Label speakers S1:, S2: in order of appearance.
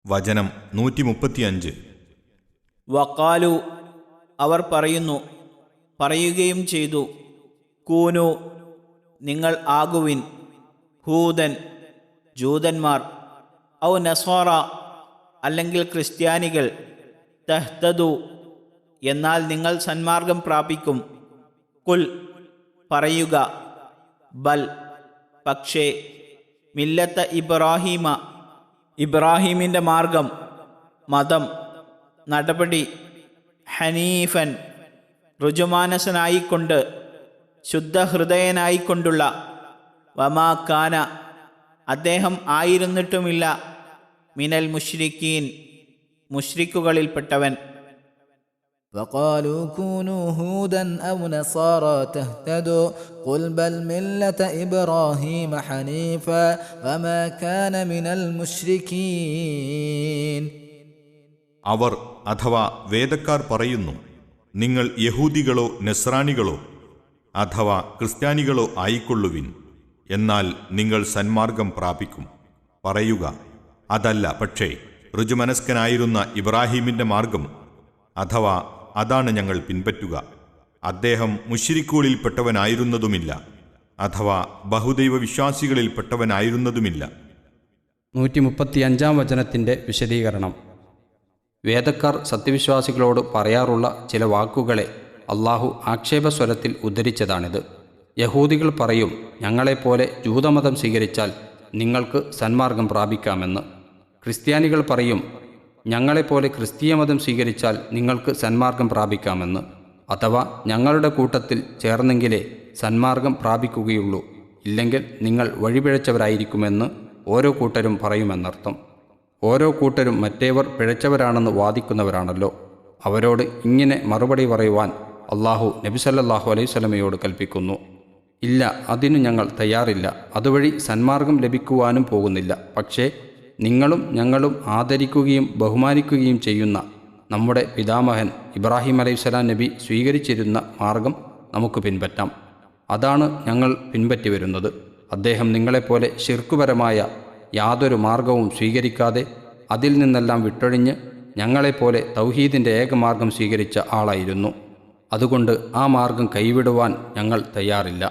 S1: വചനം 135.
S2: വഖാലു അവർ പറയുകയും ചെയ്തു, കൂനു നിങ്ങൾ ആകുവിൻ, ഹൂദൻ ജൂതന്മാർ, ഔ നസ്വാറ അല്ലെങ്കിൽ ക്രിസ്ത്യാനികൾ, തഹ്തദു എന്നാൽ നിങ്ങൾ സന്മാർഗം പ്രാപിക്കും. കുൽ പറയുക, ബൽ പക്ഷേ, മില്ലത്ത ഇബ്രാഹീമിൻ്റെ മാർഗം, മതം, നടപടി, ഹനീഫൻ ഋജുമാനസനായിക്കൊണ്ട് ശുദ്ധഹൃദയനായിക്കൊണ്ടുള്ള, വമാ കാന അദ്ദേഹം ആയിരുന്നിട്ടുമില്ല, മിനൽ മുശ്രിക്കീൻ മുശ്രിക്കുകളിൽപ്പെട്ടവൻ.
S3: وقالوا كونوا هودا أو نصارى تهتدوا قل بل ملة إبراهيم حنيفا وما كان من المشركين.
S1: അവർ അഥവാ വേദക്കാർ പറയുന്നു, നിങ്ങൾ യഹൂദികളോ നസ്രാണികളോ അഥവാ ക്രിസ്ത്യാനികളോ ആയിക്കൊള്ളുവിൻ, എന്നാൽ നിങ്ങൾ സന്മാർഗം പ്രാപിക്കും. പറയുക, അതല്ല, പക്ഷേ ഋജുമനസ്കനായിരുന്ന ഇബ്രാഹീമിൻ്റെ മാർഗം അഥവാ അതാണ് ഞങ്ങൾ പിൻപറ്റുക. അദ്ദേഹം മുശ്രിക്കുകളിൽപ്പെട്ടവനായിരുന്നതുമില്ല, അഥവാ ബഹുദൈവ വിശ്വാസികളിൽപ്പെട്ടവനായിരുന്നതുമില്ല.
S4: 135 വചനത്തിൻ്റെ വിശദീകരണം. വേദക്കാർ സത്യവിശ്വാസികളോട് പറയാറുള്ള ചില വാക്കുകളെ അള്ളാഹു ആക്ഷേപസ്വരത്തിൽ ഉദ്ധരിച്ചതാണിത്. യഹൂദികൾ പറയും, ഞങ്ങളെപ്പോലെ ജൂതമതം സ്വീകരിച്ചാൽ നിങ്ങൾക്ക് സന്മാർഗം പ്രാപിക്കാമെന്ന്. ക്രിസ്ത്യാനികൾ പറയും, ഞങ്ങളെപ്പോലെ ക്രിസ്തീയമതം സ്വീകരിച്ചാൽ നിങ്ങൾക്ക് സന്മാർഗം പ്രാപിക്കാമെന്ന്. അഥവാ ഞങ്ങളുടെ കൂട്ടത്തിൽ ചേർന്നെങ്കിലേ സന്മാർഗം പ്രാപിക്കുകയുള്ളൂ, ഇല്ലെങ്കിൽ നിങ്ങൾ വഴിപിഴച്ചവരായിരിക്കുമെന്ന് ഓരോ കൂട്ടരും പറയുമെന്നർത്ഥം. ഓരോ കൂട്ടരും മറ്റേവർ പിഴച്ചവരാണെന്ന് വാദിക്കുന്നവരാണല്ലോ. അവരോട് ഇങ്ങനെ മറുപടി പറയുവാൻ അള്ളാഹു നബി സല്ലല്ലാഹു അലൈഹി വസല്ലമയോട് കൽപ്പിക്കുന്നു, ഇല്ല, അതിനു ഞങ്ങൾ തയ്യാറില്ല, അതുവഴി സന്മാർഗം ലഭിക്കുവാനും പോകുന്നില്ല. പക്ഷേ നിങ്ങളും ഞങ്ങളും ആദരിക്കുകയും ബഹുമാനിക്കുകയും ചെയ്യുന്ന നമ്മുടെ പിതാമഹൻ ഇബ്രാഹിം അലൈഹിസ്സലാം നബി സ്വീകരിച്ചിരുന്ന മാർഗം നമുക്ക് പിൻപറ്റാം. അതാണ് ഞങ്ങൾ പിൻപറ്റി വരുന്നത്. അദ്ദേഹം നിങ്ങളെപ്പോലെ ശിർക്കുപരമായ യാതൊരു മാർഗവും സ്വീകരിക്കാതെ അതിൽ നിന്നെല്ലാം വിട്ടൊഴിഞ്ഞ് ഞങ്ങളെപ്പോലെ തൗഹീദിൻ്റെ ഏകമാർഗം സ്വീകരിച്ച ആളായിരുന്നു. അതുകൊണ്ട് ആ മാർഗം കൈവിടുവാൻ ഞങ്ങൾ തയ്യാറില്ല.